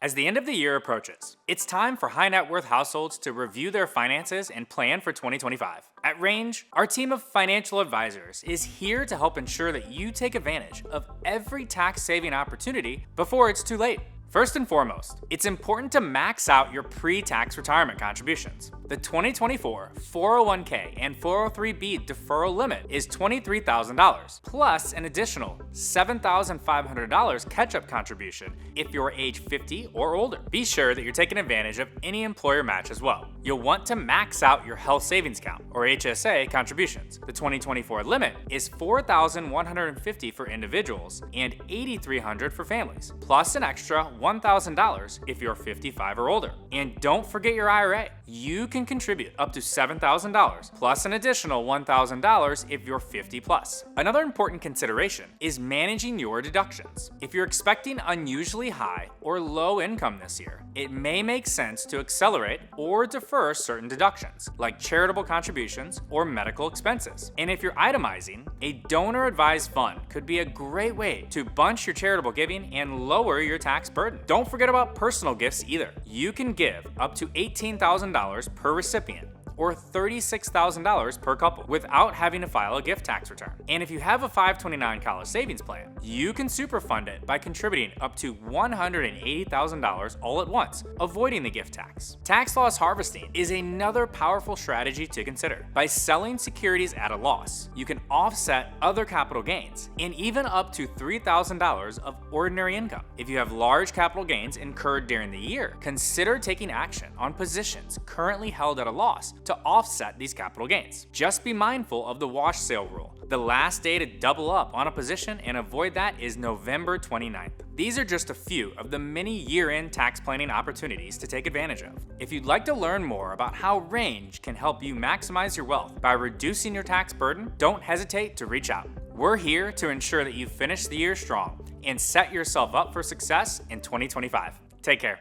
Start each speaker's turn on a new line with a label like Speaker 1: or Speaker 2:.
Speaker 1: As the end of the year approaches, it's time for high net worth households to review their finances and plan for 2025. At Range, our team of financial advisors is here to help ensure that you take advantage of every tax saving opportunity before it's too late. First and foremost, it's important to max out your pre-tax retirement contributions. The 2024 401k and 403b deferral limit is $23,000, plus an additional $7,500 catch-up contribution if you're age 50 or older. Be sure that you're taking advantage of any employer match as well. You'll want to max out your health savings account, or HSA, contributions. The 2024 limit is $4,150 for individuals and $8,300 for families, plus an extra $1,000 if you're 55 or older. And don't forget your IRA. You can contribute up to $7,000 plus an additional $1,000 if you're 50 plus. Another important consideration is managing your deductions. If you're expecting unusually high or low income this year, it may make sense to accelerate or defer certain deductions, like charitable contributions or medical expenses. And if you're itemizing, a donor-advised fund could be a great way to bunch your charitable giving and lower your tax burden. Don't forget about personal gifts either. You can give up to $18,000 per recipient, or $36,000 per couple, without having to file a gift tax return. And if you have a 529 college savings plan, you can superfund it by contributing up to $180,000 all at once, avoiding the gift tax. Tax loss harvesting is another powerful strategy to consider. By selling securities at a loss, you can offset other capital gains and even up to $3,000 of ordinary income. If you have large capital gains incurred during the year, consider taking action on positions currently held at a loss to offset these capital gains. Just be mindful of the wash sale rule. The last day to double up on a position and avoid that is November 29th. These are just a few of the many year-end tax planning opportunities to take advantage of. If you'd like to learn more about how Range can help you maximize your wealth by reducing your tax burden, don't hesitate to reach out. We're here to ensure that you finish the year strong and set yourself up for success in 2025. Take care.